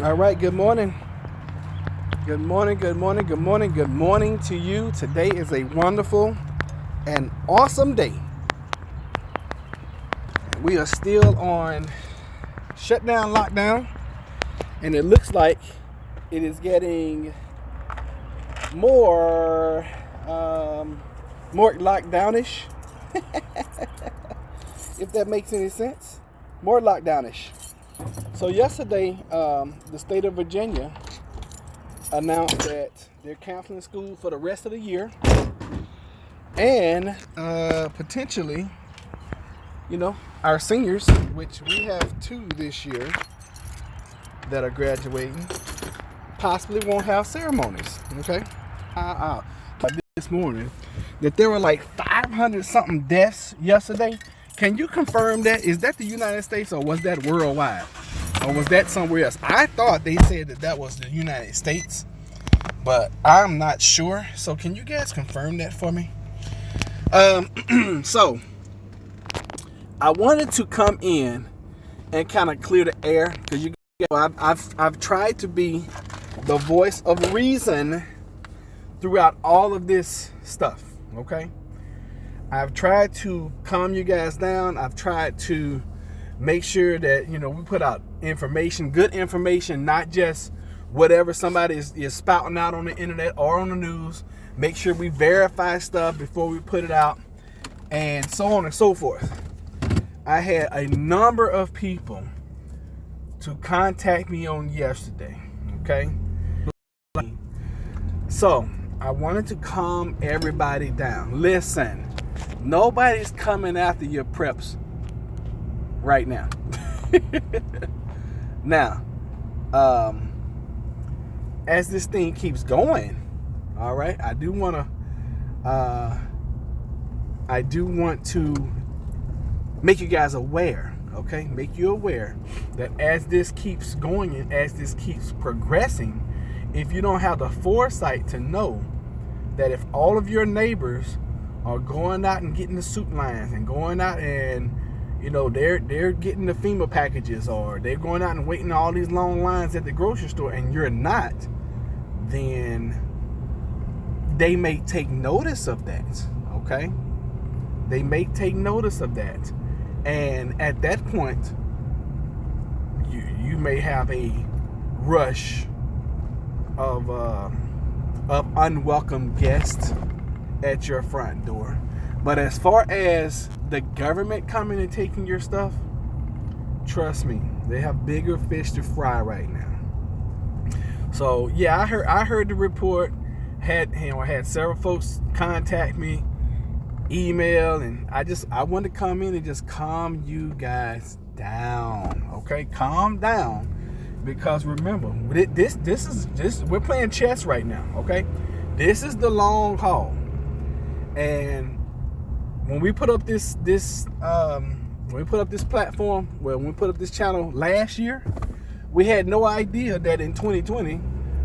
All right, good morning. Good morning, good morning, good morning, good morning to you. Today is a wonderful and awesome day. We are still on shutdown, lockdown, and it looks like it is getting more lockdownish, if that makes any sense. More lockdownish. So yesterday, the state of Virginia announced that they're canceling school for the rest of the year, and potentially, our seniors, which we have 2 this year that are graduating, possibly won't have ceremonies. Okay, this morning that there were like 500 something deaths yesterday. Can you confirm that? Is that the United States, or was that worldwide? Or was that somewhere else? I thought they said that was the United States, but I'm not sure. So can you guys confirm that for me? So I wanted to come in and kind of clear the air, because I've tried to be the voice of reason throughout all of this stuff. Okay, I've tried to calm you guys down. I've tried to make sure that, we put out information, good information, not just whatever somebody is spouting out on the internet or on the news. Make sure we verify stuff before we put it out, and so on and so forth. I had a number of people to contact me on yesterday, okay? So I wanted to calm everybody down. Listen, nobody's coming after your preps right now. Now, as this thing keeps going, all right, I do want to make you guys aware, okay? Make you aware that as this keeps going and as this keeps progressing, if you don't have the foresight to know that if all of your neighbors are going out and getting the soup lines and going out and they're getting the FEMA packages, or they're going out and waiting all these long lines at the grocery store, and you're not, then they may take notice of that, okay? They may take notice of that. And at that point, you may have a rush of unwelcome guests at your front door. But as far as the government coming and taking your stuff, trust me, they have bigger fish to fry right now. So yeah, I heard the report. I had several folks contact me, email, and I wanted to come in and just calm you guys down. Okay, calm down, because remember, this is we're playing chess right now. Okay, this is the long haul, and when we put up this platform, when we put up this channel last year, we had no idea that in 2020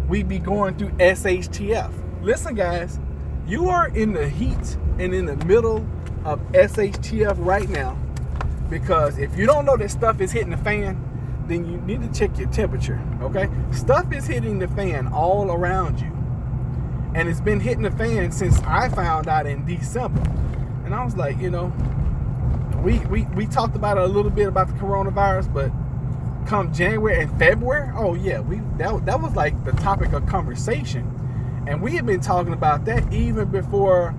we'd be going through SHTF. Listen, guys, you are in the heat and in the middle of SHTF right now, because if you don't know that stuff is hitting the fan, then you need to check your temperature, okay? Stuff is hitting the fan all around you, and it's been hitting the fan since I found out in December. And I was like, we talked about it a little bit about the coronavirus, but come January and February, oh yeah, that was like the topic of conversation. And we had been talking about that even before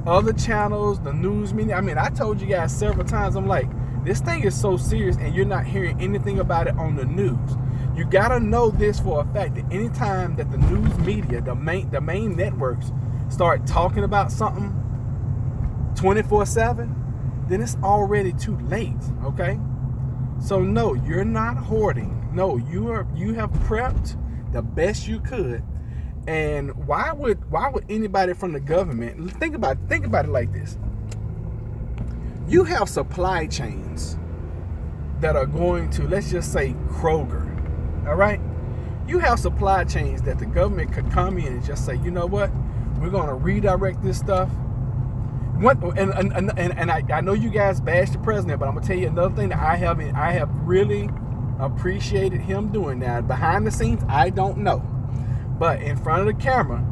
other channels, the news media. I mean, I told you guys several times, I'm like, this thing is so serious and you're not hearing anything about it on the news. You gotta know this for a fact, that anytime that the news media, the main networks, start talking about something 24/7, then it's already too late, okay? So no, you're not hoarding. No, you have prepped the best you could. And why would anybody from the government think about it like this? You have supply chains that are going to, let's just say, Kroger. All right? You have supply chains that the government could come in and just say, you know what? We're going to redirect this stuff. And I know you guys bash the president, but I'm gonna tell you another thing that I have really appreciated him doing that. Behind the scenes, I don't know. But in front of the camera,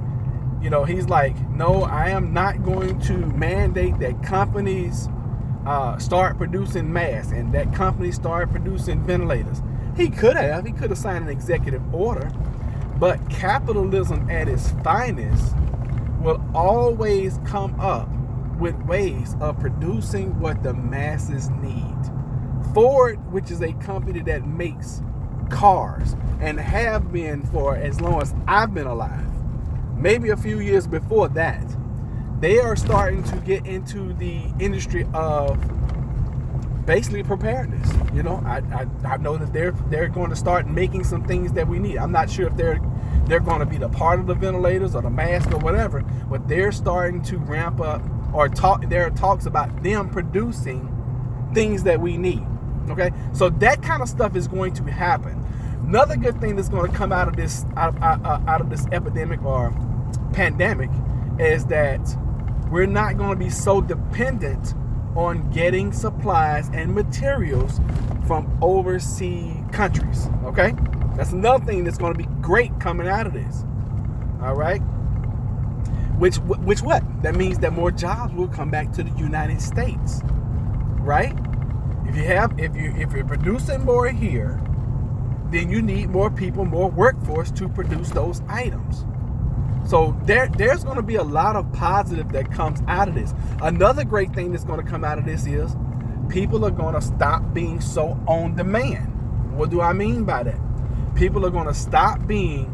you know, he's like, no, I am not going to mandate that companies start producing masks and that companies start producing ventilators. He could have signed an executive order, but capitalism at its finest will always come up with ways of producing what the masses need. Ford, which is a company that makes cars and have been for as long as I've been alive, maybe a few years before that, they are starting to get into the industry of basically preparedness. You know, I know that they're going to start making some things that we need. I'm not sure if they're going to be the part of the ventilators or the mask or whatever, but they're starting to ramp up or talk. There are talks about them producing things that we need. Okay, so that kind of stuff is going to happen. Another good thing that's going to come out of this epidemic or pandemic is that we're not going to be so dependent on getting supplies and materials from overseas countries. Okay, that's another thing that's going to be great coming out of this. All right, which what that means that more jobs will come back to the United States, right? If you're producing more here, then you need more people, more workforce to produce those items. So there's going to be a lot of positive that comes out of this. Another great thing that's going to come out of this is people are going to stop being so on demand. What do I mean by that? People are going to stop being,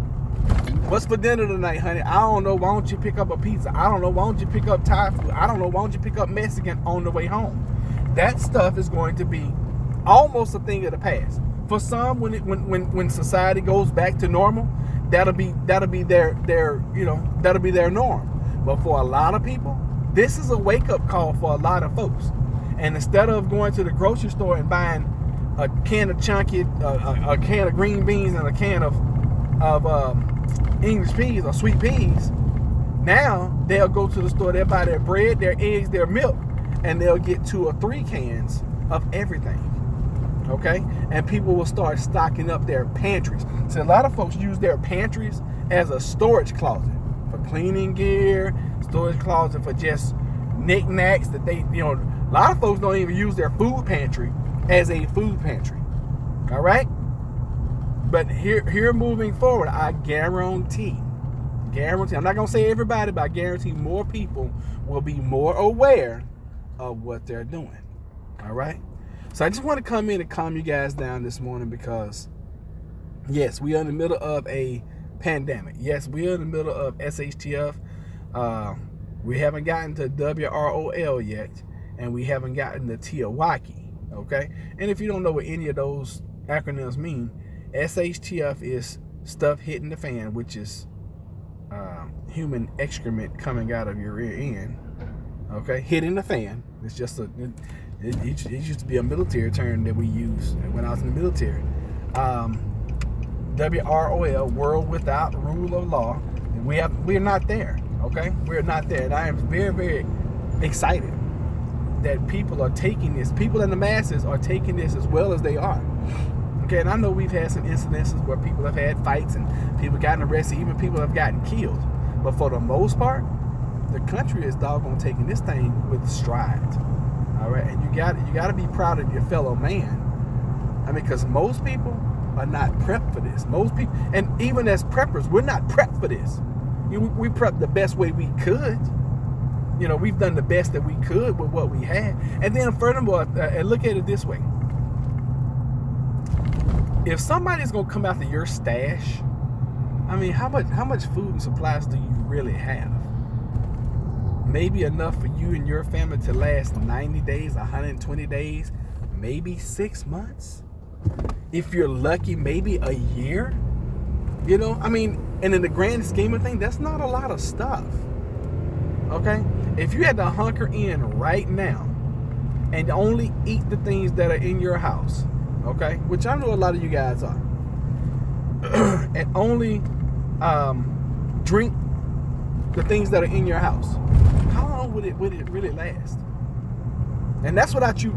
what's for dinner tonight, honey? I don't know. Why don't you pick up a pizza? I don't know. Why don't you pick up Thai food? I don't know. Why don't you pick up Mexican on the way home? That stuff is going to be almost a thing of the past. For some, when society goes back to normal, that'll be their norm. But for a lot of people, this is a wake-up call for a lot of folks. And instead of going to the grocery store and buying a can of chunky, a can of green beans and a can of English peas or sweet peas, now they'll go to the store, they'll buy their bread, their eggs, their milk, and they'll get 2 or 3 cans of everything. Okay? And people will start stocking up their pantries. So a lot of folks use their pantries as a storage closet for cleaning gear, storage closet for just knickknacks that they, you know, a lot of folks don't even use their food pantry as a food pantry. All right? But here moving forward, I guarantee, I'm not going to say everybody, but I guarantee more people will be more aware of what they're doing. All right? So I just want to come in and calm you guys down this morning because, yes, we are in the middle of a pandemic. Yes, we are in the middle of SHTF. We haven't gotten to WROL yet, and we haven't gotten to Tiawaki. Okay? And if you don't know what any of those acronyms mean, SHTF is stuff hitting the fan, which is human excrement coming out of your rear end. Okay, hitting the fan. It's just it used to be a military term that we used when I was in the military. WROL, World Without Rule of Law. We're not there. Okay, we're not there, and I am very, very excited that people are taking this. People in the masses are taking this as well as they are. Okay, and I know we've had some incidences where people have had fights and people gotten arrested, even people have gotten killed. But for the most part, the country is doggone taking this thing with stride. All right, and you got to be proud of your fellow man. I mean, because most people are not prepped for this. Most people, and even as preppers, we're not prepped for this. We prepped the best way we could. You know, we've done the best that we could with what we had. And then furthermore, look at it this way. If somebody's gonna come after your stash, I mean, how much food and supplies do you really have? Maybe enough for you and your family to last 90 days, 120 days, maybe 6 months. If you're lucky, maybe a year. You know, I mean, and in the grand scheme of things, that's not a lot of stuff. Okay? If you had to hunker in right now and only eat the things that are in your house, okay, which I know a lot of you guys are, and only drink the things that are in your house, how long would it really last? And that's without you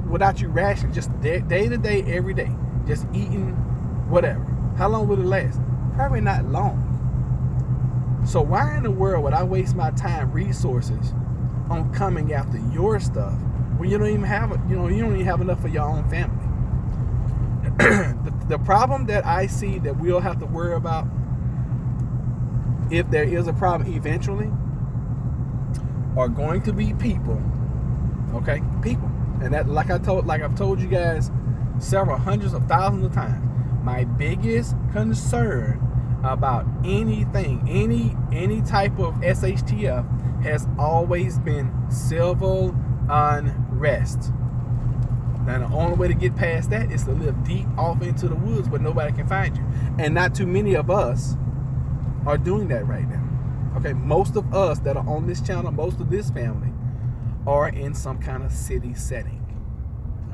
rationing, just day to day, every day, just eating whatever. How long will it last? Probably not long. So why in the world would I waste my time, resources on coming after your stuff when you don't even have you don't even have enough for your own family? The problem that I see that we'll have to worry about, if there is a problem eventually, are going to be people. Okay, people. And that, like I've told you guys several hundreds of thousands of times, my biggest concern about anything, any type of SHTF has always been civil unrest. Now the only way to get past that is to live deep off into the woods where nobody can find you. And not too many of us are doing that right now. Okay, most of us that are on this channel, most of this family, are in some kind of city setting.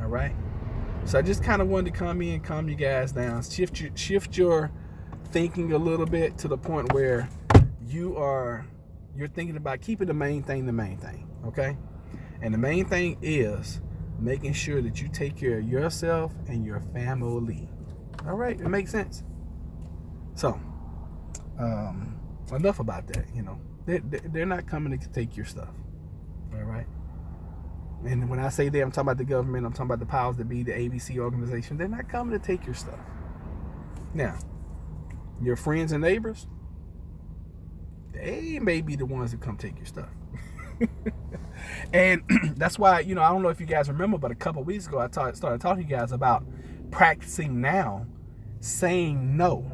All right. So I just kind of wanted to come in, calm you guys down, shift your thinking a little bit to the point where you're thinking about keeping the main thing. Okay. And the main thing is making sure that you take care of yourself and your family. All right. It makes sense. So, enough about that. You know, they're not coming to take your stuff. All right. And when I say they, I'm talking about the government, I'm talking about the powers that be, the ABC organization. They're not coming to take your stuff. Now, your friends and neighbors, they may be the ones that come take your stuff. And that's why, you know, I don't know if you guys remember, but a couple of weeks ago, I started talking to you guys about practicing now saying no.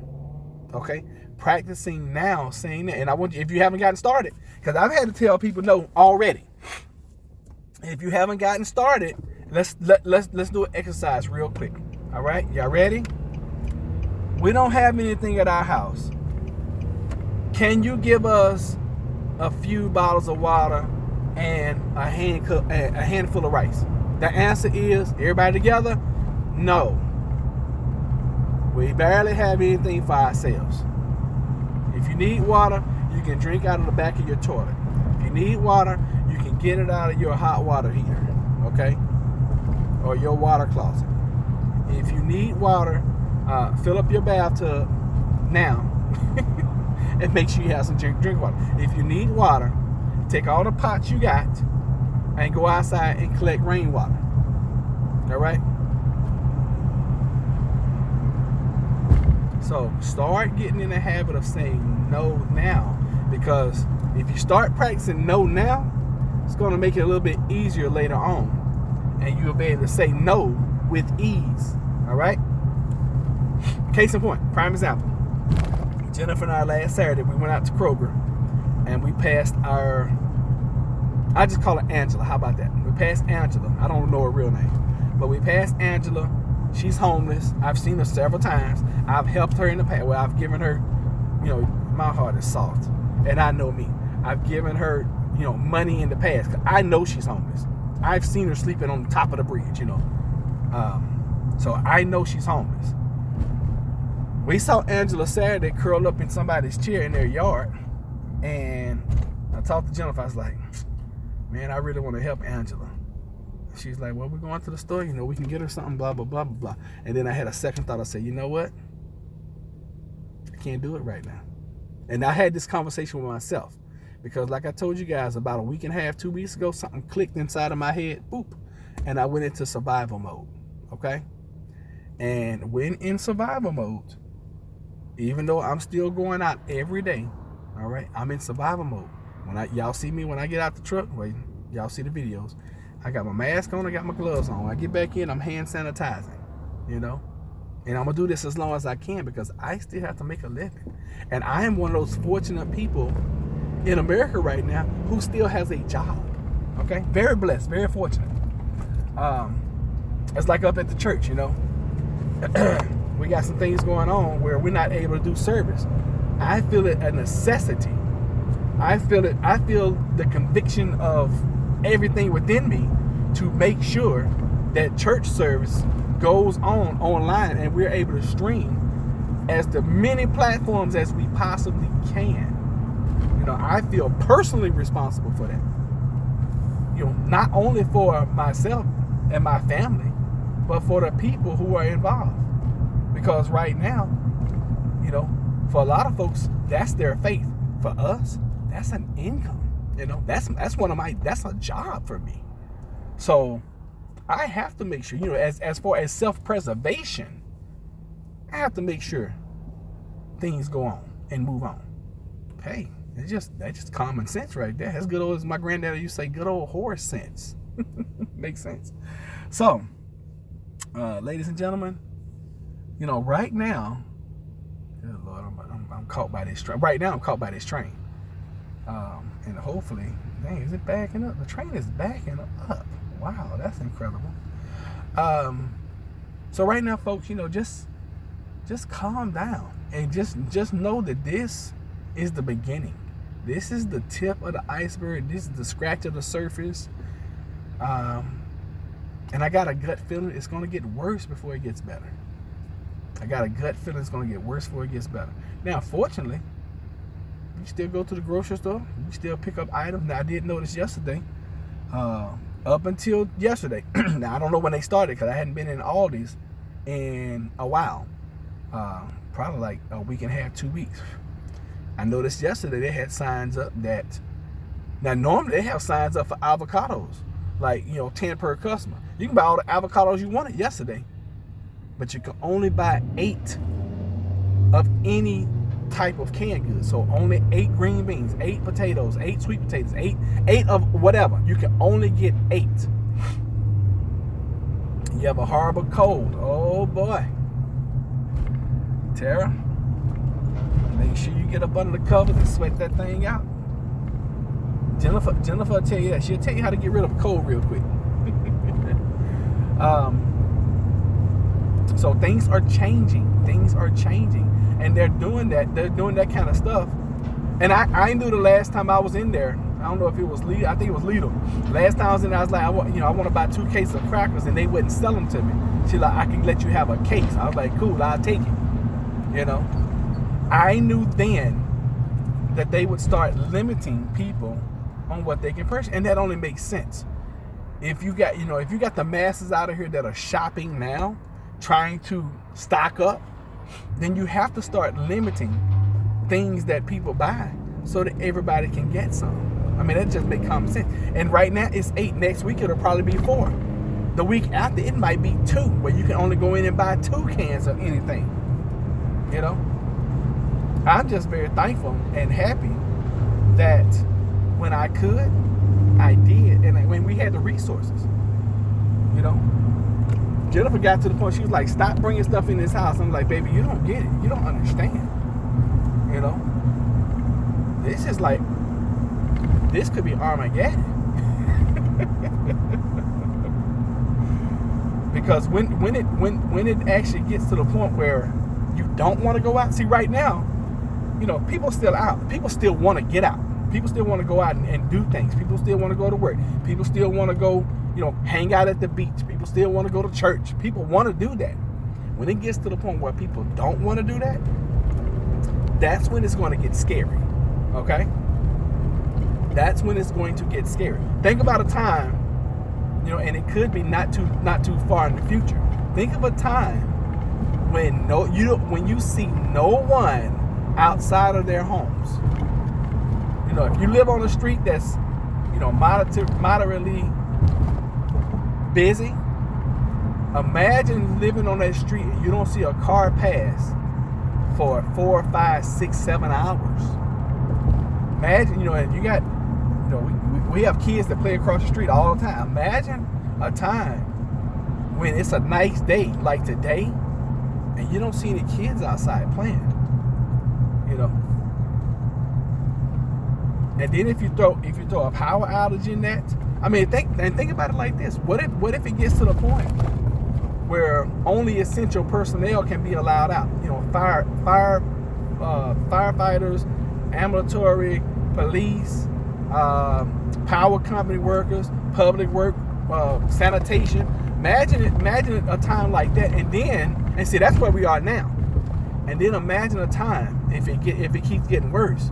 Okay? Practicing now saying that. And I want you, if you haven't gotten started, because I've had to tell people no already. If you haven't gotten started, let's do an exercise real quick. All right, y'all ready? We don't have anything at our house. Can you give us a few bottles of water and a handful of rice? The answer is, everybody together, no. We barely have anything for ourselves. If you need water, you can drink out of the back of your toilet. If you need water, you can get it out of your hot water heater, okay? Or your water closet. If you need water, fill up your bathtub now and make sure you have some drink water. If you need water, take all the pots you got and go outside and collect rainwater. All right? So start getting in the habit of saying no now, because if you start practicing no now, it's going to make it a little bit easier later on, and you'll be able to say no with ease. All right? Case in point, prime example. Jennifer and I last Saturday, we went out to Kroger and we passed I just call her Angela. How about that? We passed Angela. I don't know her real name, but we passed Angela. She's homeless. I've seen her several times. I've helped her in the past. Well, I've given her, you know, my heart is soft, and I know me. I've given her, you know, money in the past. I know she's homeless. I've seen her sleeping on the top of the bridge, you know. So I know she's homeless. We saw Angela Saturday curled up in somebody's chair in their yard, and I talked to Jennifer. I was like, man, I really want to help Angela. She's like, well, we're going to the store, you know, we can get her something, blah, blah, blah, blah, blah. And then I had a second thought. I said, you know what? I can't do it right now. And I had this conversation with myself, because like I told you guys about a week and a half, 2 weeks ago, something clicked inside of my head, boop, and I went into survival mode, okay? And when in survival mode, even though I'm still going out every day, all right, I'm in survival mode. Y'all see me when I get out the truck, wait, y'all see the videos, I got my mask on, I got my gloves on. When I get back in, I'm hand sanitizing, you know? And I'm going to do this as long as I can, because I still have to make a living. And I am one of those fortunate people in America right now who still has a job, okay? Very blessed, very fortunate. It's like up at the church, you know? We got some things going on where we're not able to do service. I feel it a necessity. I feel the conviction of everything within me to make sure that church service goes on online and we're able to stream as the many platforms as we possibly can. You know, I feel personally responsible for that. You know, not only for myself and my family, but for the people who are involved. Because right now, you know, for a lot of folks, that's their faith. For us, that's an income. You know, that's a job for me. So I have to make sure, you know, as far as self-preservation, I have to make sure things go on and move on. Hey, that's just common sense right there. As good old, as my granddaddy used to say, good old horse sense. Makes sense. So, ladies and gentlemen, you know, right now, good Lord, I'm caught by this train. Right now, I'm caught by this train. And hopefully, dang, is it backing up? The train is backing up. Wow, that's incredible. So right now, folks, you know, just calm down and just know that this is the beginning. This is the tip of the iceberg. This is the scratch of the surface. And I got a gut feeling it's going to get worse before it gets better. I got a gut feeling it's going to get worse before it gets better. Now, fortunately, you still go to the grocery store. You still pick up items. Now, I did notice yesterday, up until yesterday. Now, I don't know when they started because I hadn't been in Aldi's in a while. Probably like a week and a half, 2 weeks. I noticed yesterday they had signs up that, now normally they have signs up for avocados, like, you know, 10 per customer. You can buy all the avocados you wanted yesterday, but you can only buy 8 of any type of canned goods. So only 8 green beans, 8 potatoes, 8 sweet potatoes, 8 of whatever. You can only get 8. You have a horrible cold. Oh boy. Tara, make sure you get up under the covers and sweat that thing out. Jennifer will tell you that. She'll tell you how to get rid of a cold real quick. So things are changing. Things are changing. And they're doing that. They're doing that kind of stuff. And I knew the last time I was in there, I don't know if it was Lidl. I think it was Lidl. Last time I was in there, I was like, I want to buy 2 cases of crackers, and they wouldn't sell them to me. She's like, I can let you have a case. I was like, cool, I'll take it. You know, I knew then that they would start limiting people on what they can purchase, and that only makes sense. If you got the masses out of here that are shopping now, trying to stock up, then you have to start limiting things that people buy so that everybody can get some. I mean, that just makes common sense. And right now it's 8. Next week it'll probably be 4. The week after it might be 2, where you can only go in and buy 2 cans of anything. You know, I'm just very thankful and happy that when I could, I did, and when we had the resources. You know, Jennifer got to the point, she was like, stop bringing stuff in this house. I'm like, baby, you don't get it. You don't understand. You know, this is like, this could be Armageddon. Because when it actually gets to the point where you don't want to go out. See, right now, you know, people still out. People still want to get out. People still want to go out and do things. People still want to go to work. People still want to go, you know, hang out at the beach. People still want to go to church. People want to do that. When it gets to the point where people don't want to do that, that's when it's going to get scary. Okay? That's when it's going to get scary. Think about a time, you know, and it could be not too far in the future. Think of a time when you see no one outside of their homes. You know, if you live on a street that's, you know, moderately busy, imagine living on that street and you don't see a car pass for 4, 5, 6, 7 hours. Imagine, you know, if you got, you know, we have kids that play across the street all the time. Imagine a time when it's a nice day like today, and you don't see any kids outside playing, you know. And then if you throw a power outage in that, I mean, think about it like this: what if it gets to the point where only essential personnel can be allowed out? You know, firefighters, ambulatory, police, power company workers, public work, sanitation. Imagine a time like that, and see, that's where we are now. And then imagine a time if it keeps getting worse,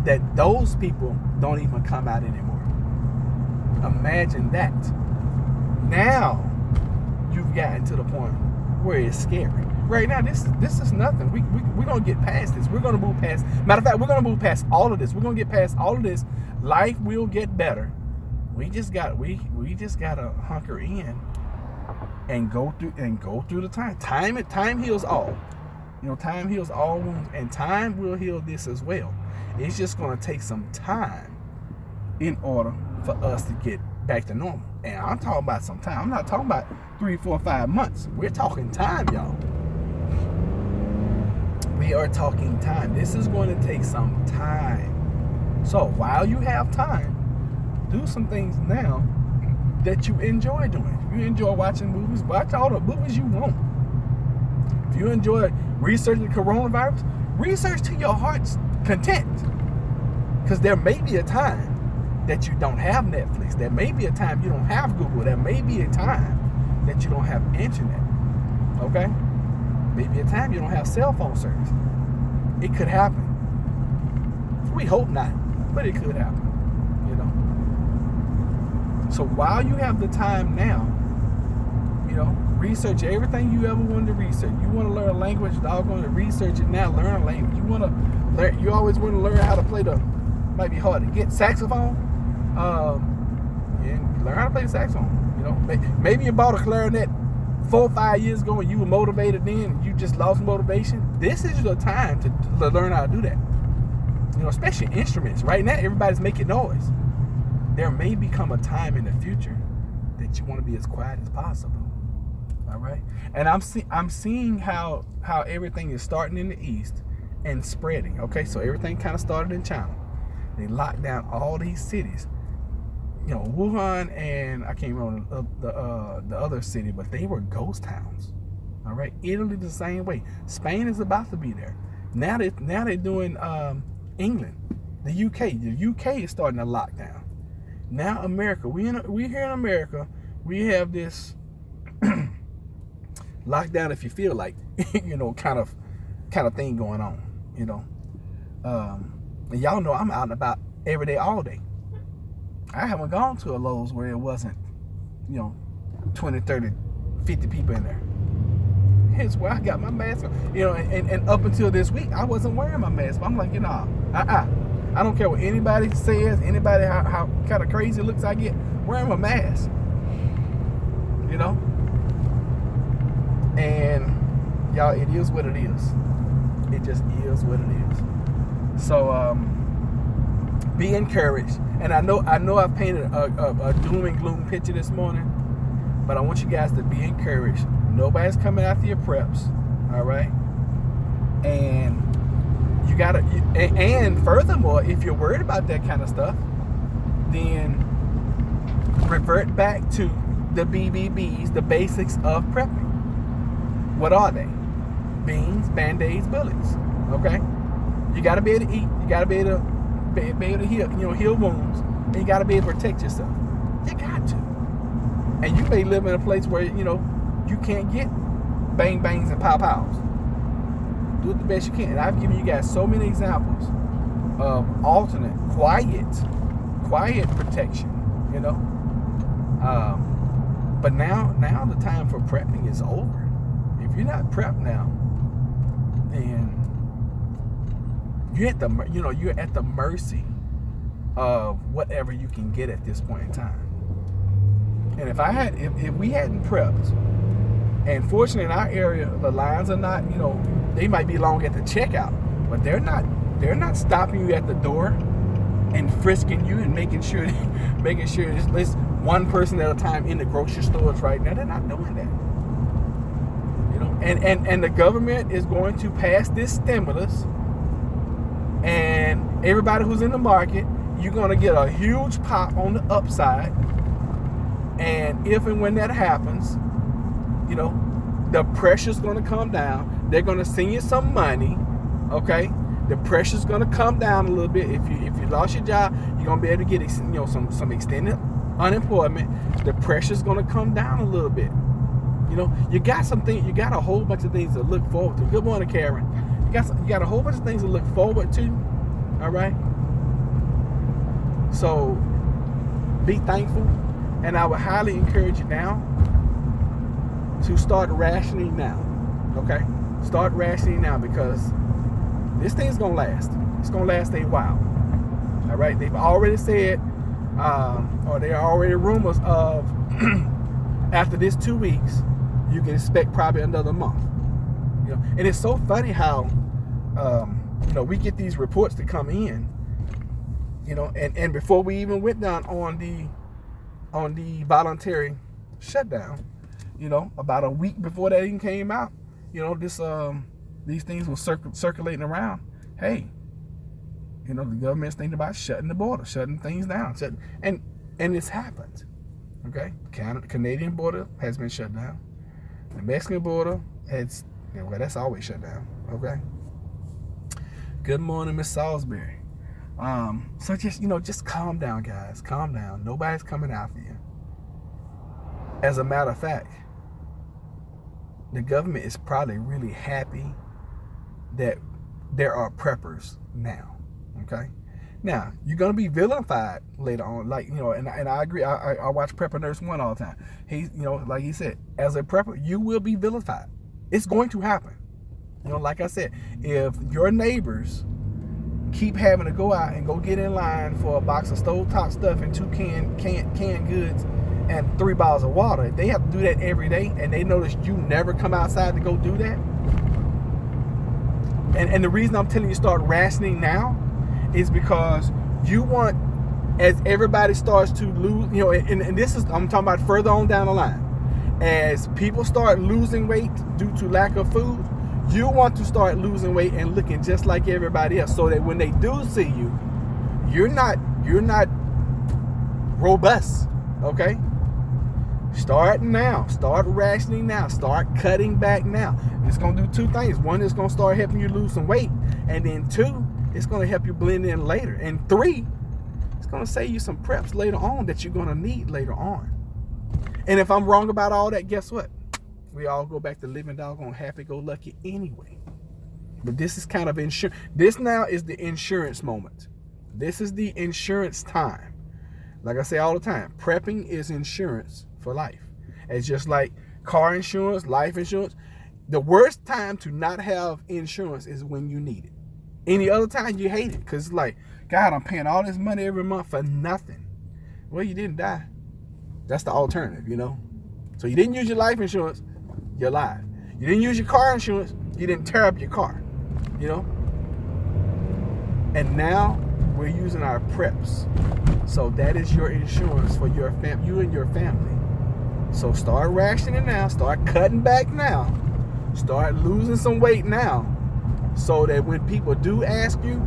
that those people don't even come out anymore. Imagine that. Now you've gotten to the point where it's scary. right now, this is nothing. We're gonna get past this. We're gonna move past. Matter of fact, we're gonna move past all of this. We're gonna get past all of this. Life will get better. We just gotta hunker in and go through the time. Time heals all. Time heals all wounds, and time will heal this as well. It's just gonna take some time in order for us to get back to normal. And I'm talking about some time. I'm not talking about 3, 4, 5 months. We're talking time, y'all. We are talking time. This is going to take some time. So while you have time, do some things now that you enjoy doing. If you enjoy watching movies, watch all the movies you want. If you enjoy researching the coronavirus, research to your heart's content. Because there may be a time that you don't have Netflix. There may be a time you don't have Google. There may be a time that you don't have internet. Okay? Maybe a time you don't have cell phone service. It could happen. We hope not, but it could happen. So while you have the time now, research everything you ever wanted to research. You want to learn a language, doggone it, research it now. Learn a language. You want to learn. You always want to learn how to play might be hard to get saxophone. And learn how to play the saxophone. Maybe you bought a clarinet 4 or 5 years ago and you were motivated then, and you just lost motivation. This is the time to learn how to do that. Especially instruments. Right now, everybody's making noise. There may become a time in the future that you want to be as quiet as possible. All right, and I'm seeing how everything is starting in the East and spreading. Okay, so everything kind of started in China. They locked down all these cities. Wuhan and I can't remember the other city, but they were ghost towns. All right, Italy the same way. Spain is about to be there. Now they're doing England, the UK. The UK is starting to lock down. Now America, we here in America, we have this lockdown if you feel like, kind of thing going on. And y'all know I'm out and about every day, all day. I haven't gone to a Lowe's where it wasn't, 20, 30, 50 people in there. Hence where I got my mask on. And up until this week, I wasn't wearing my mask. But I'm like, I don't care what anybody says, how kind of crazy looks I get, wearing my mask. And y'all, it is what it is. It just is what it is. So be encouraged. And I know I painted a doom and gloom picture this morning, but I want you guys to be encouraged. Nobody's coming after your preps, all right? And you gotta, and furthermore, if you're worried about that kind of stuff, then revert back to the BBBs, the basics of prepping. What are they? Beans, Band-Aids, bullets. Okay? You gotta be able to eat. You gotta be able to heal wounds, and you gotta be able to protect yourself. You got to. And you may live in a place where you can't get bang bangs and pow pows. Do it the best you can. And I've given you guys so many examples of alternate, quiet protection. But now the time for prepping is over. If you're not prepped now, then you're at the mercy of whatever you can get at this point in time. And if we hadn't prepped, and fortunately in our area the lines are not, they might be long at the checkout, but they're not stopping you at the door and frisking you and making sure it's one person at a time in the grocery stores right now. They're not doing that. And the government is going to pass this stimulus, and everybody who's in the market, you're going to get a huge pop on the upside. And if and when that happens, the pressure's going to come down. They're going to send you some money, okay? The pressure's going to come down a little bit. If you lost your job, you're going to be able to get some extended unemployment. The pressure's going to come down a little bit. You got you got a whole bunch of things to look forward to. Good morning, Karen. You got a whole bunch of things to look forward to. All right. So be thankful, and I would highly encourage you now to start rationing now. Okay. Start rationing now, because this thing's gonna last. It's gonna last a while. All right. They've already said, or there are already rumors of after this 2 weeks, you can expect probably another month. You know, and it's so funny how you know, we get these reports to come in. You know, and before we even went down on the voluntary shutdown, you know, about a week before that even came out, you know, these things were circulating around. Hey, you know, the government's thinking about shutting the border, shutting things down, and it's happened. Okay, Canadian border has been shut down. The Mexican border has, well, that's always shut down. Okay. Good morning, Miss Salisbury. So just, you know, just calm down, guys. Calm down. Nobody's coming after you. As a matter of fact, the government is probably really happy that there are preppers now. Okay. Now, you're going to be vilified later on. Like, you know, and I agree. I watch Prepper Nurse 1 all the time. He, you know, like he said, as a prepper, you will be vilified. It's going to happen. You know, like I said, if your neighbors keep having to go out and go get in line for a box of stovetop stuff and 2 canned goods and 3 bottles of water, if they have to do that every day, and they notice you never come outside to go do that, and the reason I'm telling you start rationing now is because you want, as everybody starts to lose, you know, and this is, I'm talking about further on down the line, as people start losing weight due to lack of food, you want to start losing weight and looking just like everybody else, so that when they do see you, you're not robust. Okay? Start now. Start rationing now. Start cutting back now. It's going to do 2 things. One, it's going to start helping you lose some weight. And then 2, it's going to help you blend in later. And 3, it's going to save you some preps later on that you're going to need later on. And if I'm wrong about all that, guess what? We all go back to living doggone happy-go-lucky anyway. But this is kind of insurance. This now is the insurance moment. This is the insurance time. Like I say all the time, prepping is insurance for life. It's just like car insurance, life insurance. The worst time to not have insurance is when you need it. Any other time you hate it, because it's like, God, I'm paying all this money every month for nothing. Well, you didn't die. That's the alternative, you know. So you didn't use your life insurance, you're alive. You didn't use your car insurance, you didn't tear up your car, you know. And now we're using our preps. So that is your insurance for your you and your family. So start rationing now, start cutting back now, start losing some weight now, so that when people do ask you,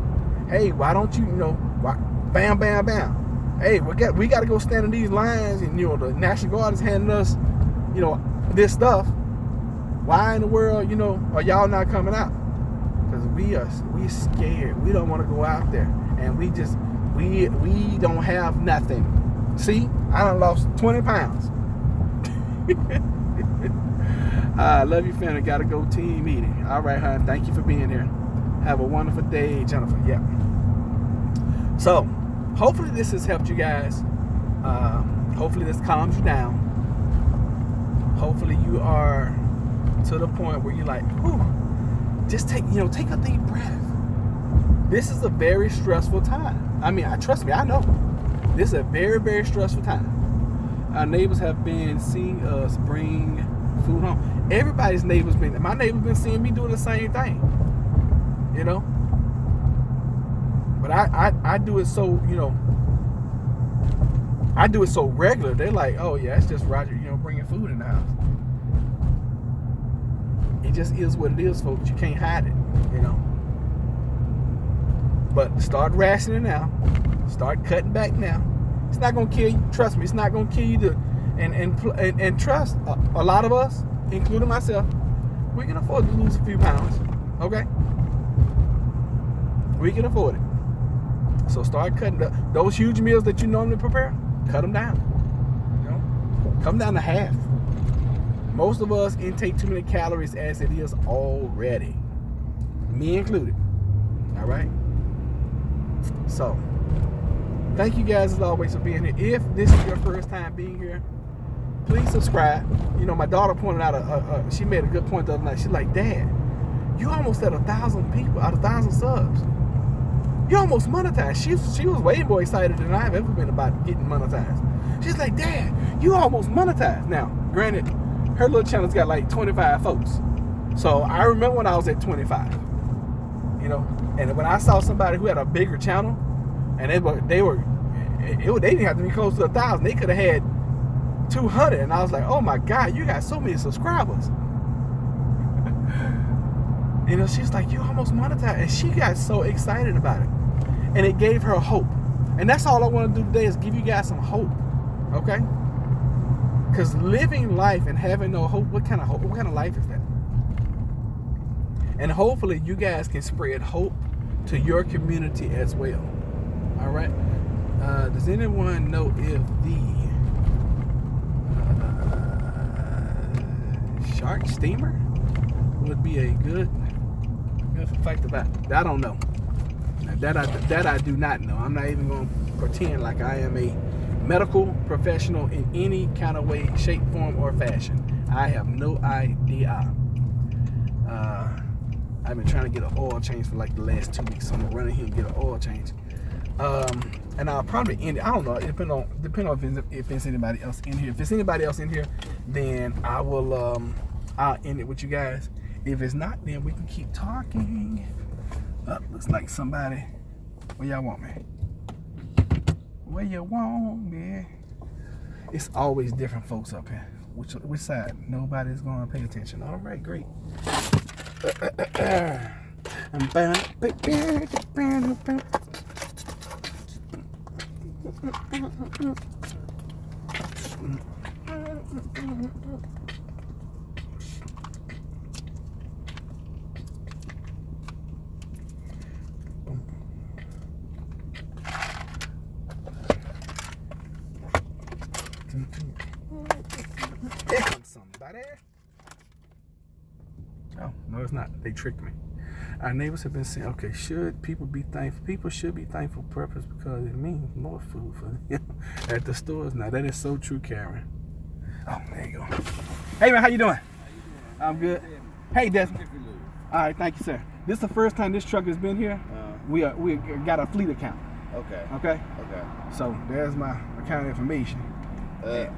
hey, why don't you, you know, why, bam, bam, bam. Hey, we got to go stand in these lines, and, you know, the National Guard is handing us, you know, this stuff. Why in the world, you know, are y'all not coming out? Because we scared. We don't want to go out there, and we don't have nothing. See, I done lost 20 pounds. I love you, family. Gotta go team meeting. All right, hon. Thank you for being here. Have a wonderful day, Jennifer. Yeah. So, hopefully this has helped you guys. Hopefully this calms you down. Hopefully you are to the point where you're like, whew, just take a deep breath. This is a very stressful time. I mean, trust me, I know. This is a very, very stressful time. Our neighbors have been seeing us bring food home. Everybody's neighbors my neighbors been seeing me doing the same thing. You know? But I do it so, you know, I do it so regular. They're like, oh yeah, it's just Roger, you know, bringing food in the house. It just is what it is, folks. You can't hide it, you know. But start rationing now. Start cutting back now. It's not gonna kill you. Trust me, it's not gonna kill you. And trust a lot of us, including myself, we can afford to lose a few pounds. Okay, we can afford it. So start cutting those huge meals that you normally prepare. Cut them down. You know, cut them down to half. Most of us intake too many calories as it is already, me included. All right. So, thank you guys as always for being here. If this is your first time being here, please subscribe. You know, my daughter pointed out she made a good point the other night. She's like, Dad, you almost at 1,000 people, out of 1,000 subs. You almost monetized. She was way more excited than I've ever been about getting monetized. She's like, Dad, you almost monetized. Now, granted, her little channel's got like 25 folks. So I remember when I was at 25. You know, and when I saw somebody who had a bigger channel, and they didn't have to be close to 1,000. They could have had 200, and I was like, oh my God, you got so many subscribers. You know, she's like, you almost monetized, and she got so excited about it, and it gave her hope. And that's all I want to do today is give you guys some hope, okay? Because living life and having no hope, what kind of hope? What kind of life is that? And hopefully, you guys can spread hope to your community as well. All right. Does anyone know if the shark steamer would be a good fact about it? I don't know. That I do not know. I'm not even going to pretend like I am a medical professional in any kind of way, shape, form, or fashion. I have no idea. I've been trying to get an oil change for like the last 2 weeks, so I'm gonna run in here and get an oil change. And I'll probably end it. I don't know. Depending on if there's anybody else in here. If there's anybody else in here, then I will. I'll end it with you guys. If it's not, then we can keep talking. Looks like somebody. Where y'all want me? Where you want me? It's always different folks up here. Which side? Nobody's gonna pay attention. All right, great. Here comes somebody. Oh, no, it's not. They tricked me. Our neighbors have been saying, okay, should people be thankful? People should be thankful for purpose because it means more food for them at the stores. Now, that is so true, Karen. Oh, there you go. Hey, man, how you doing? I'm good. Hey, Desmond. All right, thank you, sir. This is the first time this truck has been here. We got a fleet account. Okay. Okay? Okay. So, there's my account information.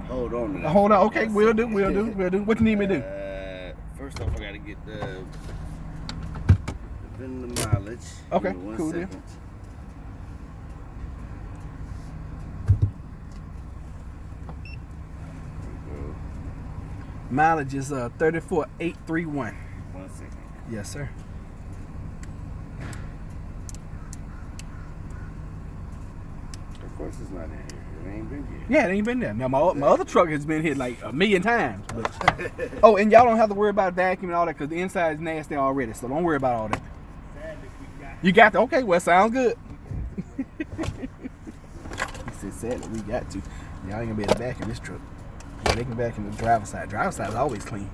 Hold on to that. Hold on. Okay, we'll do. What you need me to do? First off, I gotta get the mileage. Okay, One cool second. deal. Mileage is 34,831. 1 second. Yes, sir. Of course, it's not in here. It ain't been here. Yeah, it ain't been there. Now, my other truck has been hit like 1,000,000 times. But, oh, and y'all don't have to worry about vacuum and all that because the inside is nasty already. So don't worry about all that. You got to. Okay, well, sounds good. He said, sadly, we got to. Y'all ain't going to be able to vacuum this truck. Yeah, they can vacuum the driver's side. Driver's side is always clean.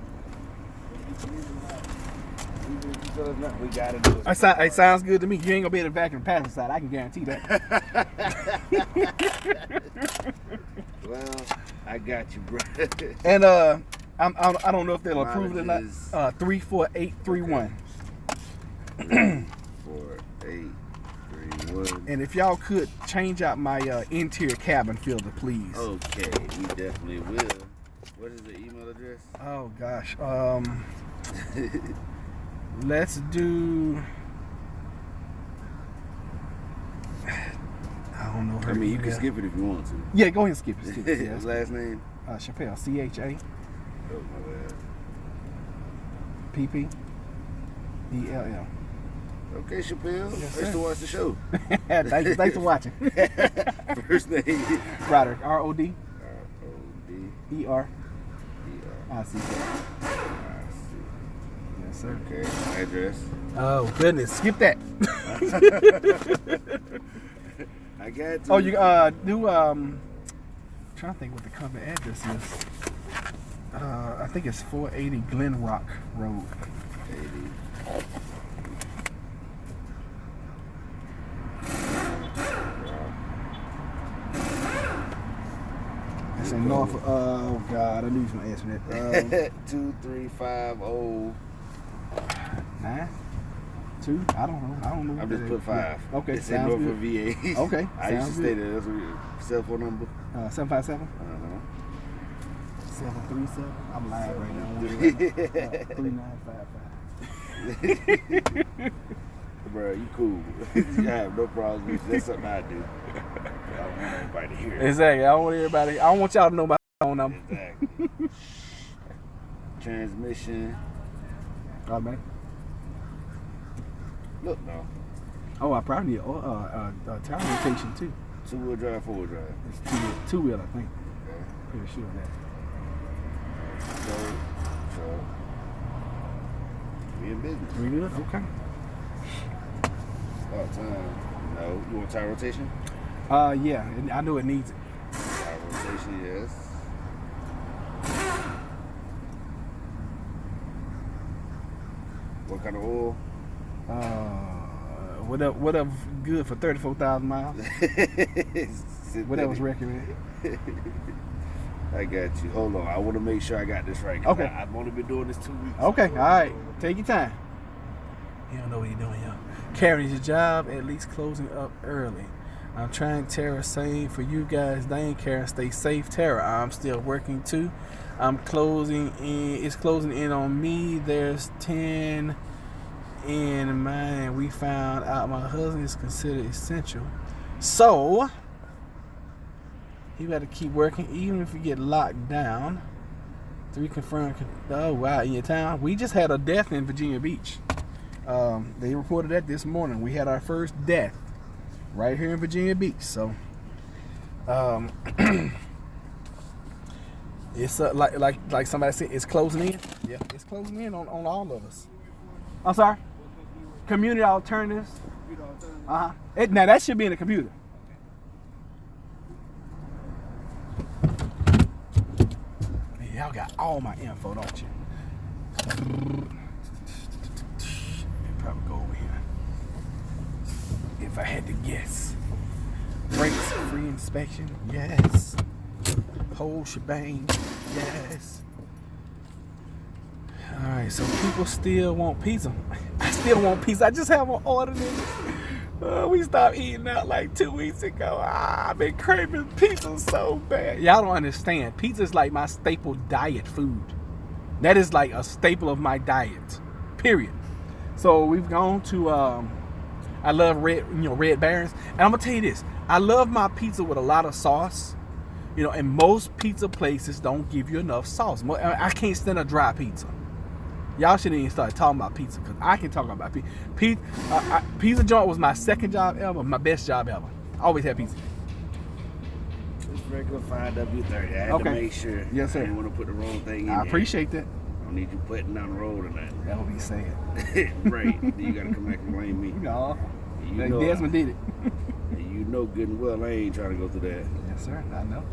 We gotta do it. It sounds good to me. You ain't gonna be able to vacuum the passenger side. I can guarantee that. Well, I got you, bro. And I don't know if they'll approve it or not. 34831. 4831. And if y'all could change out my interior cabin filter, please. Okay, we definitely will. What is the email address? Oh gosh. Let's do. I don't know. I mean, you can skip it if you want to. Yeah, go ahead and skip it. Yeah. His last name? Chappelle. CHA. Oh, my bad. PPELL. Okay, Chappelle. Yes, Thanks to watch the show. Thanks for watching. First name? Roderick. ROD. ER. ICK. Yes, sir. Okay, address. Oh, goodness. Skip that. I got to. Oh, you do trying to think what the company address is. I think it's 480 Glen Rock Road. 80. It's in Norfolk. Oh God, I knew you was gonna ask me that. 2350. 9, 2. I don't know. I just put 5. Yeah. Okay, it's in sounds Norfolk, good. VA. Okay, I used to sounds stay good. there. That's your cell phone number. 757. 737. I'm live right now. 3955. Bro, you cool. I have no problems with you. That's something I do. I don't want everybody to hear it. Exactly. I don't want everybody. I don't want y'all to know my phone number. Exactly. Transmission. Automatic. Look, no. Oh, I probably need a tire rotation too. 2-wheel drive, 4-wheel drive. It's two-wheel, I think. Okay. Pretty sure of that. So, we in business. We good? Okay. About time. No. You want tire rotation? Yeah. I know it needs it. Tire rotation, yes. What kind of oil? Whatever good for 34,000 miles. Whatever's recommended. I got you. Hold on. I want to make sure I got this right. Okay. I've only been doing this 2 weeks. Okay. All right. Take your time. You don't know what you're doing, y'all. Carrying your job, at least closing up early. I'm trying Tara, same for you guys. Dang, Karen, stay safe, Tara. I'm still working too. I'm closing in. It's closing in on me. There's 10 in mine. We found out my husband is considered essential, so you got to keep working even if you get locked down. 3 confirmed. Oh wow, in your town. We just had a death in Virginia Beach. They reported that this morning. We had our first death right here in Virginia Beach. So, it's like somebody said, it's closing in. Yeah, it's closing in on all of us. I'm sorry. Community alternatives. Now that should be in the computer. Y'all got all my info, don't you? Probably go over here. If I had to guess. Brakes, free inspection, yes. Whole shebang, yes. Alright, so people still want pizza. I still want pizza. I just haven't ordered it. We stopped eating out like 2 weeks ago. I've been craving pizza so bad. Y'all don't understand. Pizza is like my staple diet food. That is like a staple of my diet. Period. So we've gone to I love Red Barons. And I'm gonna tell you this. I love my pizza with a lot of sauce. And most pizza places don't give you enough sauce. I can't stand a dry pizza. Y'all shouldn't even start talking about pizza because I can talk about pizza. Pizza joint was my second job ever, my best job ever. I always had pizza. It's regular 5W30. I had to make sure. Yes, sir. I didn't want to put the wrong thing in. I appreciate that. I don't need you putting down the road or nothing. That would be sad. Right. Then you got to come back and blame me. No. You know Desmond did it. You know good and well I ain't trying to go through that. Yes, sir. I know.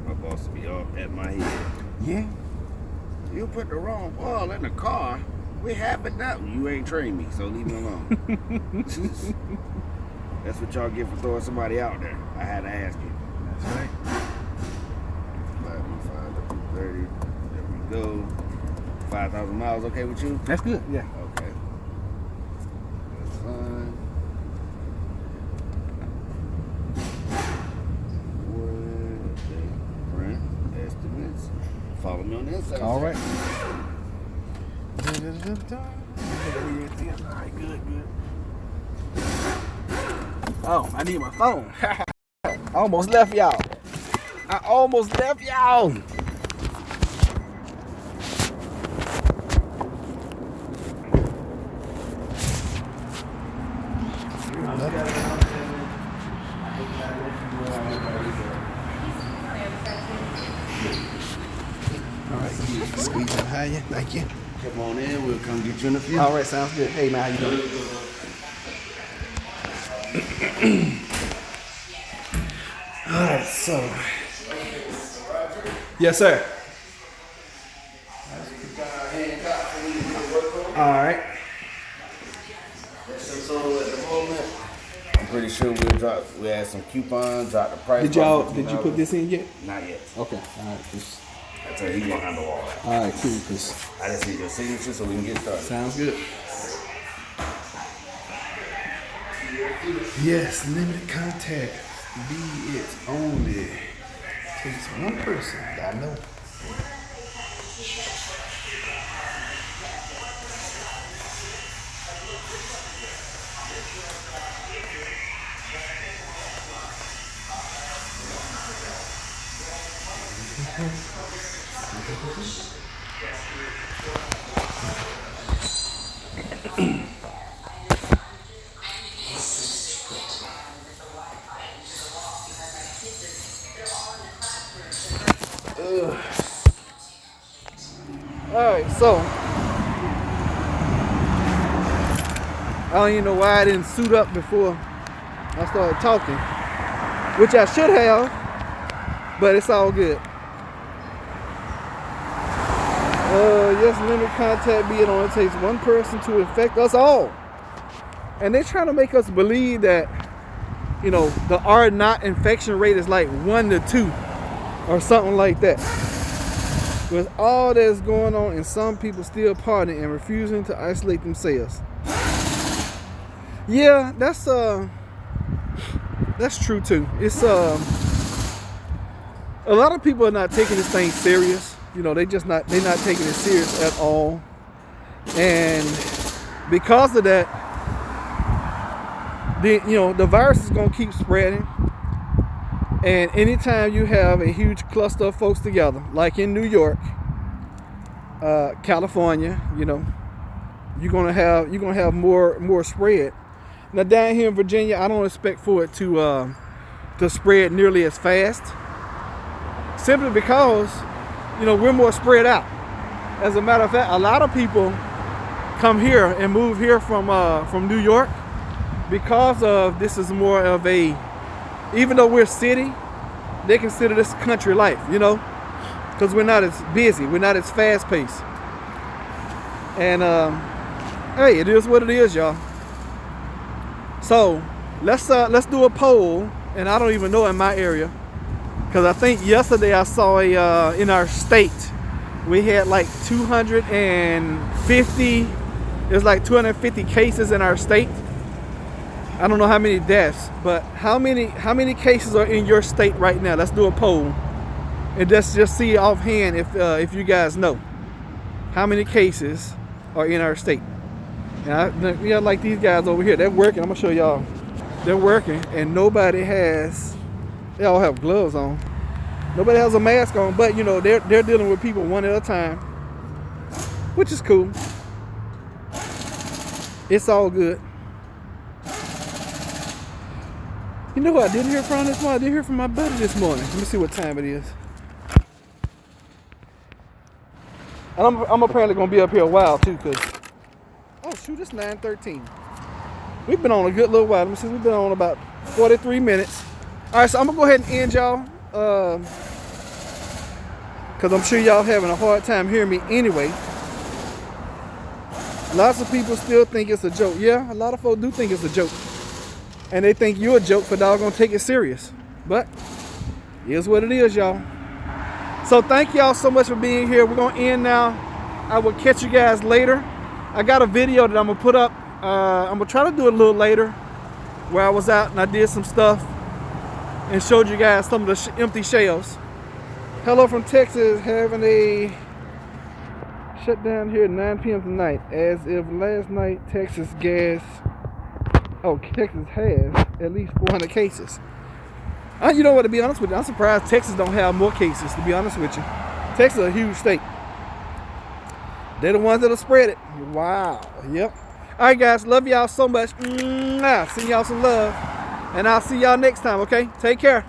My boss be all at my head. Yeah. You put the wrong ball in the car. We have it now. You ain't trained me, so leave me alone. That's what y'all get for throwing somebody out there. I had to ask you. That's right. 5W30. There we go. 5,000 miles okay with you? That's good. Yeah. Okay. That's fine. Print estimates. Follow me on the inside. All right. All right, good. Oh, I need my phone. I almost left y'all. All right, squeeze up higher. Thank you. Come on in. We'll come get you in a few. All right, sounds good. Hey, man, how you doing? All right, so. Yes, sir. All right. That's some total at the moment. pretty sure we had some coupons, drop the price. Did you put this in yet? Not yet. Okay, all right. I tell you, he's gonna handle all that. All right, cool. I just need your signature so we can get started. Sounds good. Yes, limited contact. Be it only. Takes one person. I know. Alright, so I don't even know why I didn't suit up before I started talking, which I should have, but it's all good. Yes, limited contact, be it only takes one person to infect us all. And they're trying to make us believe that, you know, the R0 infection rate is like 1 to 2 or something like that. With all that's going on and some people still partying and refusing to isolate themselves. Yeah, that's true too. It's a lot of people are not taking this thing serious. You know, they're not taking it serious at all. And because of that, the virus is gonna keep spreading. And anytime you have a huge cluster of folks together, like in New York, California, you know, you're gonna have more spread. Now down here in Virginia, I don't expect for it to spread nearly as fast, simply because, you know, we're more spread out. As a matter of fact, a lot of people come here and move here from New York because of this is more of a, even though we're a city, they consider this country life, you know, because we're not as busy, we're not as fast paced. And hey, it is what it is, y'all. So let's do a poll, and I don't even know in my area, because I think yesterday I saw in our state we had like 250. There's like 250 cases in our state. I don't know how many deaths, but how many cases are in your state right now? Let's do a poll, and let's just see offhand if you guys know how many cases are in our state. And we got like these guys over here. They're working. I'm gonna show y'all. They're working, and nobody has. They all have gloves on. Nobody has a mask on, but you know they're dealing with people one at a time, which is cool. It's all good. You know who I didn't hear from this morning? I didn't hear from my buddy this morning. Let me see what time it is. And I'm apparently gonna be up here a while too, cause oh shoot, it's 9:13. We've been on a good little while. Let me see, we've been on about 43 minutes. All right, so I'm gonna go ahead and end y'all, cause I'm sure y'all having a hard time hearing me anyway. Lots of people still think it's a joke. Yeah, a lot of folks do think it's a joke. And they think you're a joke for doggone take it serious. But it is what it is, y'all. So thank y'all so much for being here. We're gonna end now. I will catch you guys later. I got a video that I'm gonna put up. I'm gonna try to do it a little later, where I was out and I did some stuff and showed you guys some of the empty shelves. Hello from Texas, having a shutdown here at 9 p.m. tonight, as if last night Texas has at least 400 cases. You know what, to be honest with you, I'm surprised Texas don't have more cases, to be honest with you. Texas is a huge state. They're the ones that'll spread it. Wow, yep. All right, guys, love y'all so much. Send y'all some love. And I'll see y'all next time, okay? Take care.